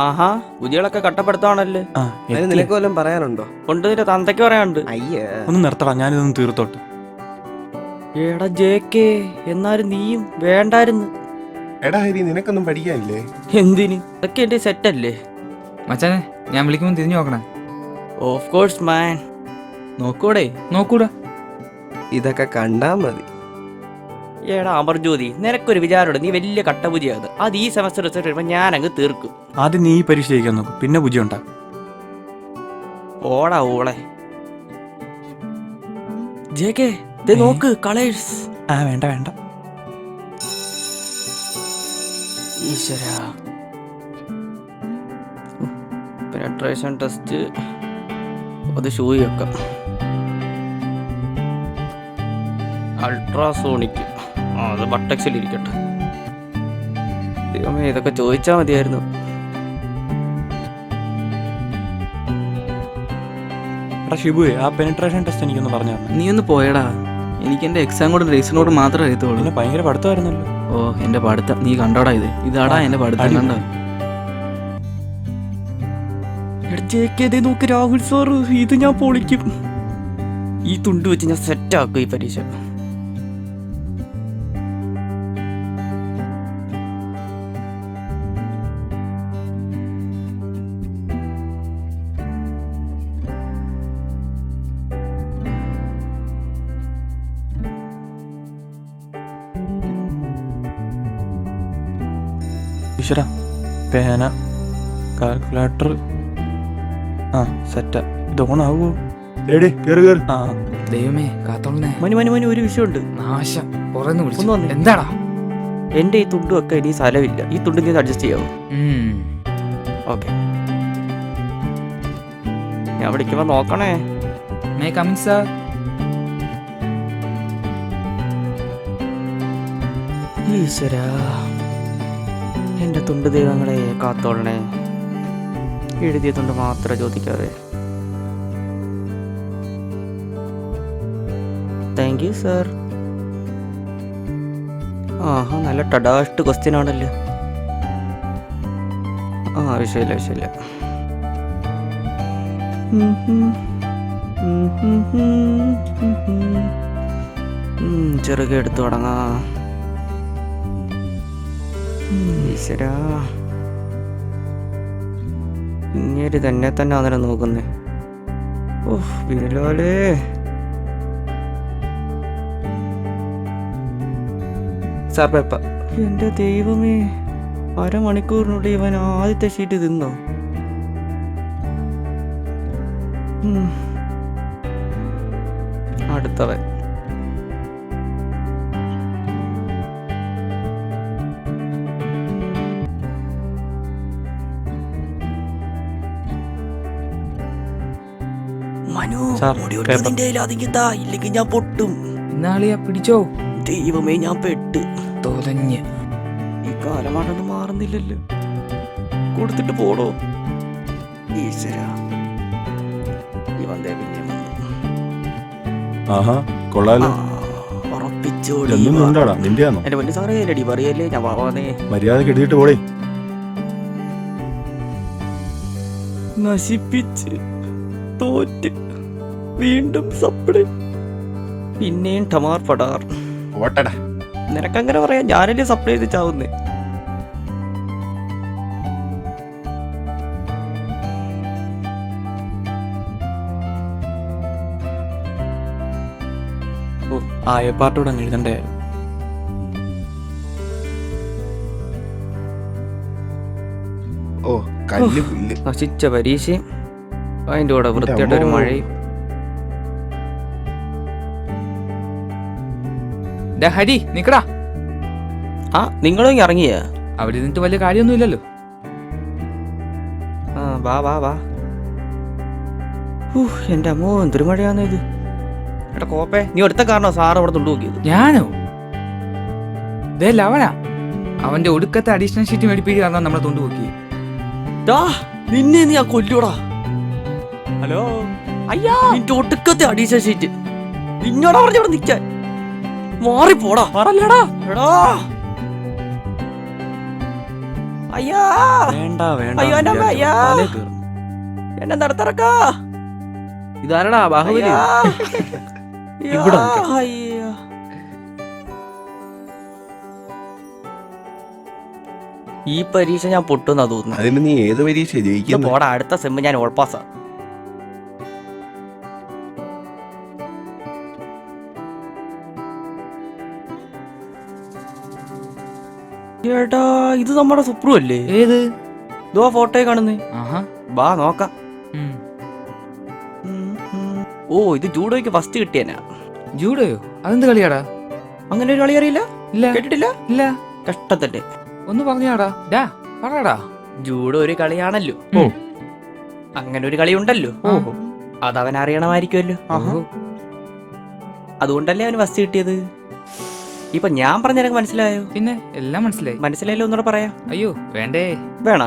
ആഹാ പുതിയളൊക്കെ കട്ടപ്പെടുത്താണല്ലേ. നിനക്ക് വല്ലതും പറയാനുണ്ടോ? കൊണ്ട് നിന്റെ തന്തയ്ക്ക് പറയാനുണ്ട്. അയ്യേ ഒന്ന് നിർത്തടാ, ഞാനിതൊന്ന് തീർത്തോട്ട്. എടാ ജേക്കേ, എന്നാലും നീയും വേണ്ടായിരുന്നു. എടാ ഹരി, നിനക്കൊന്നും പഠിക്കാനില്ലേ? എന്തിന്? ഇതൊക്കെ എന്റെ സെറ്റല്ലേ മച്ചാനെ. ഞാൻ വിളിക്കുമ്പോൾ തിരിഞ്ഞു നോക്കണേ. ഓഫ് കോഴ്സ് മാൻ. നോക്കൂടെ? നോക്കൂടാ. ഇതൊക്കെ കണ്ടാ മതി. എടാ അമർജ്യോതി, നിനക്കൊരു വിചാരമുണ്ട് നീ വലിയ കട്ടപൂജയാണ്. അത് ഈ സെമസ്റ്റർ റിസൾട്ട് വരുമ്പോൾ ഞാൻ അങ്ങ് തീർക്കും. ആദ്യം നീ ഈ പരീക്ഷ ജയിക്കാൻ നോക്കും, പിന്നെ പൂജ്യം ഉണ്ടാകും. ഓടാ ഓളെ. ജേക്കേ നോക്ക് കളേഴ്സ്. വേണ്ട വേണ്ട. ഈശ്വരാ, പെനട്രേഷൻ ടെസ്റ്റ് അത് ഷൂയൊക്കെ അൾട്രാസോണിക് അത് ബട്ടക്സിലിരിക്കട്ടെ. ദൈവമേ, ഇതൊക്കെ ചോദിച്ചാൽ മതിയായിരുന്നു. എടാ ഷിബുവേ, ആ പെനിട്രേഷൻ ടെസ്റ്റ് എനിക്കൊന്ന് പറഞ്ഞു തരണം. നീ ഒന്ന് പോയടാ. എനിക്ക് എൻ്റെ എക്സാം കൂടെ രജിസ്റ്ററിനോട് മാത്രമേ അറിയത്തുള്ളൂ. പിന്നെ ഭയങ്കര പഠിത്തമായിരുന്നല്ലോ. ഓ, എൻ്റെ പഠിത്തം നീ കണ്ടോടാ. ഇതാടാ എൻ്റെ പഠിത്തം. കണ്ടോ? നോക്ക് രാഹുൽ സാറ്, ഇത് ഞാൻ പൊളിക്കും. ഈ തുണ്ട് വെച്ച് ഞാൻ സെറ്റാക്കും ഈ പരീക്ഷ. ഈശ്വര, പേന, കാൽക്കുലേറ്റർ, സെറ്റാ. ഇത് ഓണാവോ? ദൈവമേ കാത്തോളനെ. മനു ഒരു വിഷയമുണ്ട്. നാശം പുറന്ന് വിളിച്ചു. ഒന്ന് വന്നേ. എന്താടാ? എന്റെ ഈ തുണ്ട് വെക്കാൻ ഇനി സ്ഥലമില്ല. ഈ തുണ്ട് നീ അഡ്ജസ്റ്റ് ചെയ്യാവോ? ഓക്കെ, ഞാൻ വിളിക്കുമ്പോ നോക്കണേ. May coming sir. ഈശ്വരാ, എന്റെ തുണ്ട് ദൈവങ്ങളെ കാത്തോളണേ. എഴുതിയ തുണ്ട് മാത്രം ചോദിക്കാതെ. Thank you sir. ആഹാ, നല്ല ടഡാസ്റ്റ് ക്വസ്റ്റ്യൻ ആണല്ലോ. വിഷയമില്ല. ചെറുകെ എടുത്തു തുടങ്ങാം. ഈശ്വരാ, ഇങ്ങനെ തന്നെ അങ്ങനെ നോക്കുന്നേ. ഓഹ് വിരലോലേ. Sir paper. എന്റെ ദൈവമേ, അരമണിക്കൂറിനുള്ളിൽ ഇവൻ ആദ്യത്തെ ഷീറ്റ് തിന്നോ? അടുത്തവൻ. മനു, ഇല്ലെങ്കിൽ ഞാൻ പൊട്ടും. ഇന്നാളിയാ പിടിച്ചോ. ദൈവമേ, ഞാൻ പെട്ട് തോലഞ്ഞ്. ഈ കാലമാട്ടൊന്നും മാറുന്നില്ലല്ലോ. കൊടുത്തിട്ട് പോടോ. ഈശ്വരാ, എന്റെ വലിയ സാറേ അല്ലടി പറയല്ലേ. ഞാൻ വാവാന്നേ. മര്യാദക്ക് എഴുതിയിട്ട് പോടേ. നശിപ്പിച്ച് തോറ്റ് വീണ്ടും സപ്ലൈ. പിന്നെയും ടമാർ പടാർ. നിനക്കങ്ങനെ പറയാം, ഞാനല്ലേ സപ്ലൈ ചെയ്ത് ചാവുന്നേ. പാർട്ടോടെ അങ്ങ് എഴുതണ്ടേ. നശിച്ച പരീക്ഷയും അതിൻ്റെ കൂടെ വൃത്തിയായിട്ടൊരു മഴയും. ഹരി നിക്കടാ. നിങ്ങളും ഇറങ്ങിയ അവിടെ നിന്നിട്ട് വലിയ കാര്യമൊന്നും ഇല്ലല്ലോ. വാ. എന്റെ അമ്മോ, എന്തൊരു മഴയാന്ന് ഇത്. എടാ കോപ്പേ, നീ എടുത്ത കാരണോ സാറ് അവിടെ തുണ്ടു നോക്കിയത്? ഞാനോ? അവനാ. അവന്റെ ഒടുക്കത്തെ അഡീഷണൽ ഷീറ്റ് മേടിപ്പിക്കുക കാരണം നമ്മളെ തുണ്ടു നോക്കി. നിന്നെ നീ കൊല്ലൂടാ. ഹലോ, അയ്യാ, നിന്റെ ഒടുക്കത്തെ അഡീഷണൽ ഷീറ്റ്. നിന്നോടാ പറഞ്ഞവിടെ നിൽക്കാൻ. മാറിപ്പോടാ. പറഞ്ഞടാ. എടാ അയ്യാ വേണ്ട വേണ്ട അയ്യോ, എൻ്റെ അമ്മ, അയ്യാ. തലേ കയറും. എന്നെ നടത്തിറക്കാ. ഇതാരടാ ബാഹുബലി? അയ്യാ. ഇവിടെ നിൽക്കാം. അയ്യോ. ഈ പരീക്ഷ ഞാൻ പൊട്ടുന്നാ തോന്നുന്നു. അതിന് നീ ഏത് പരീക്ഷ ഇത് ജയിക്കുന്നു? പോടാ, അടുത്ത സെമ്മ് ഞാൻ ഓൾ പാസ്സാ. ചേട്ടാ, ഇത് നമ്മുടെ സുപ്രു അല്ലേ? ഏത്? ഇതോ ഫോട്ടോ കാണുന്നേ. ആഹാ. ബാ നോക്കാം. ഉം. ഓ, ഇത് ജൂഡോയ്ക്ക് ഫസ്റ്റ് കിട്ടിയനാ. ജൂഡോയോ? അതെന്ത് കളിയാടാ? അങ്ങനെ ഒരു കളി അറിയില്ല? ഇല്ല. കേട്ടിട്ടില്ല? ഇല്ല. കഷ്ടത്തല്ലേ. ഒന്ന് പറഞ്ഞാടാ. ഡാ പറടാ. ജൂഡോ ഒരു കളിയാണല്ലോ. ഓ. അങ്ങനെ ഒരു കളി ഉണ്ടല്ലോ. ഓഹോ. അതവൻ അറിയണമായിരിക്കുമല്ലോ. ഓഹോ. അതുകൊണ്ടല്ലേ അവന് ഫസ്റ്റ് കിട്ടിയത്. ഇപ്പൊ ഞാൻ പറഞ്ഞ നിനക്ക് മനസ്സിലായോ? പിന്നെ എല്ലാം മനസ്സിലായി. മനസ്സിലായല്ലോ, ഒന്നുകൂടെ പറയാം. അയ്യോ വേണ്ടേ. വേണ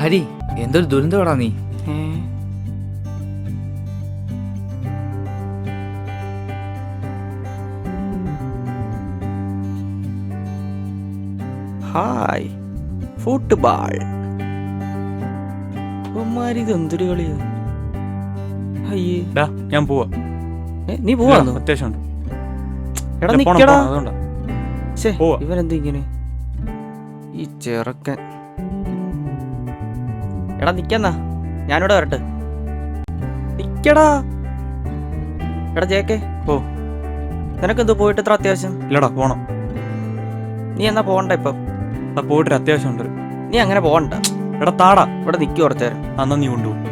ഹരി, എന്തൊരു ദുരന്തമാടാ നീ. Hi, football. ഇത് എന്തൊരു കളിയാ? അയ്യേ, ഡാ, ഞാൻ പോവാ. നീ പോവാന്നോ? അത്യാവശ്യമുണ്ട്. എടാ പോണം, നിക്കടാ. പോണം, അതുകൊണ്ടാ. ഛേ, പോവാ. ഇവനെന്താ ഇങ്ങനെ? ഈ ചെറുക്കൻ. എടാ നിക്കന്നാ, ഞാനിവിടെ വരട്ടെ. നിക്കടാ. എടാ ജേക്കെ, ഓ. നിനക്കെന്തോ പോയിട്ട് ഇത്ര അത്യാവശ്യം? ഇല്ലടാ, പോണം. നീ എന്നാ പോകണ്ട ഇപ്പം? എടാ, പോയിട്ടൊരു അത്യാവശ്യമുണ്ട്. നീ അങ്ങനെ പോകണ്ട. എടാ താടാ. ഇവിടെ നിൽക്കി കുറച്ചേരം. അന്നാ നീ കൊണ്ടുപോകും.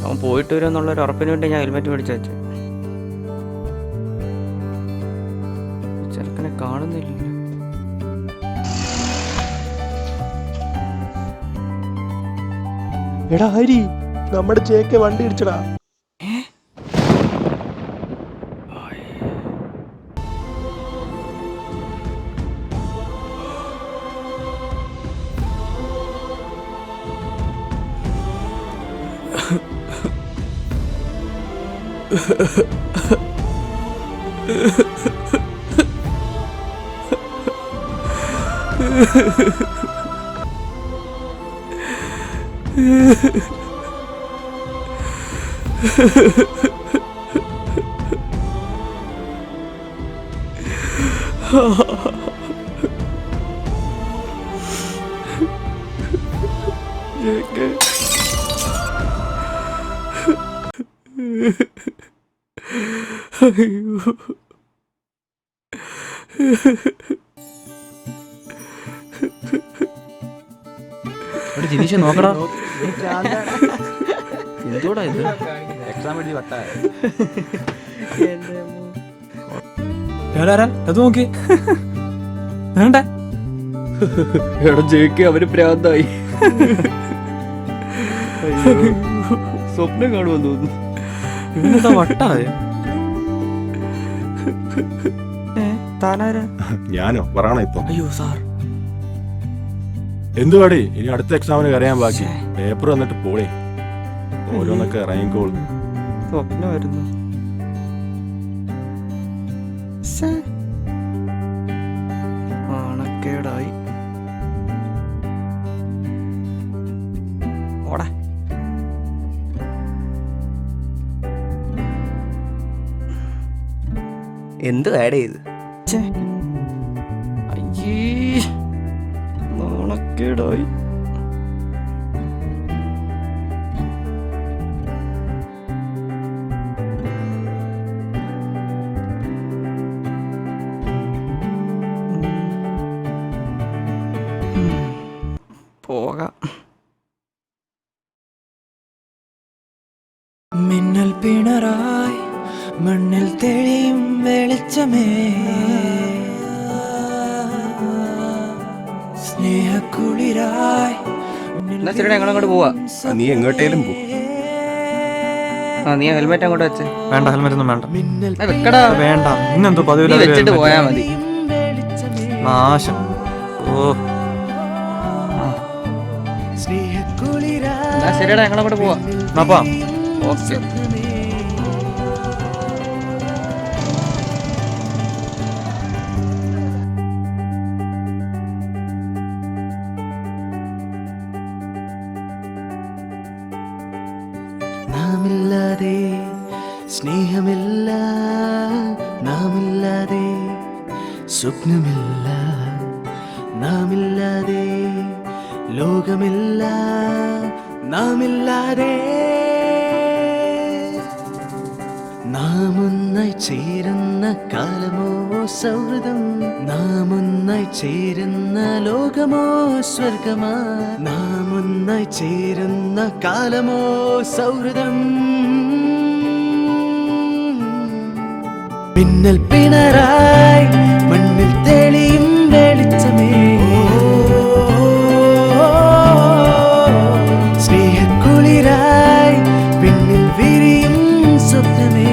അവൻ പോയിട്ട് വരും എന്നുള്ളൊരു ഉറപ്പിന് വേണ്ടി ഞാൻ ഹെൽമെറ്റ് മേടിച്ചു വെച്ചു. ചെറുക്കനെ കാണുന്നില്ല. എടാ ഹരി, നമ്മുടെ ചേക്കെ വണ്ടി ഇടിച്ചടാ. ജിനീഷ് നോക്കടാ. എന്തോടാ ഇത്? എക്സാം എഴുതി വട്ടാ. അത് നോക്കി. വേണ്ടേ? എടാ ജയിക്ക്, അവര് പ്രാന്തായി. സ്വപ്നം കാണുമെന്ന് തോന്നുന്നു. ഇവനെന്താ വട്ടായ? താനാരാ? ഞാനോ പറയണ ഇപ്പൊ? അയ്യോ സാർ. എന്തുവാടി, ഇനി അടുത്ത എക്സാമിന് കരയാൻ ബാക്കി. പേപ്പർ വന്നിട്ട് പോളേ, ഓരോന്നൊക്കെ ഇറങ്ങിക്കോളും. സ്വപ്നമായിരുന്നു. ആണക്കേടായി. ഓടാ. എന്ത് ആഡ് ചെയ്ത്? അയ്യേ, നാണക്കേടായി. പോകാം. മിന്നൽ പിണറായി മണ്ണിൽ തെളിയും വെളിച്ചമേ, സ്നേഹക്കുളിരായി. എന്നാ ശരി, ഞങ്ങളങ്ങോട്ട് പോവാ. നീ എങ്ങോട്ടേലും പോ. നീ ഹെൽമെറ്റ് അങ്ങോട്ട് വെച്ചേ. വേണ്ട, ഹെൽമെറ്റ് ഒന്നും വേണ്ട. മിന്നൽ വെക്കടാ. വേണ്ട, ഇന്നെന്തോ നീ പതിവില്ല. വെച്ചിട്ട് പോയാ മതി. വെളിച്ചം നാശം. ഓ എന്നാ ശരിയടാ, ഞങ്ങളങ്ങോട്ട് പോവാം. എന്നാപ്പാ ഓക്കെ. നാമില്ലാതെ സ്നേഹമില്ല, നാമില്ലാതെ സ്വപ്നമില്ല, നാമില്ലാതെ ലോകമില്ല, നാമില്ലാതെ നാം ഒന്നായി ചേരുന്ന കാലമോ സൗഹൃദം, നാം ഒന്നായി ചേരുന്ന ലോകമോ സ്വർഗമാ, നാം ഒന്നായി ചേരുന്ന കാലമോ സൗഹൃദം. മിന്നൽ പിണറായി മണ്ണിൽ തെളിയും വെളിച്ചമേ, സ്നേഹക്കുളിരായി പിന്നിൽ വിരിയും സ്വപ്നമേ.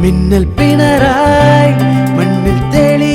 മിന്നൽ പിണറായി മണ്ണിൽ തെളി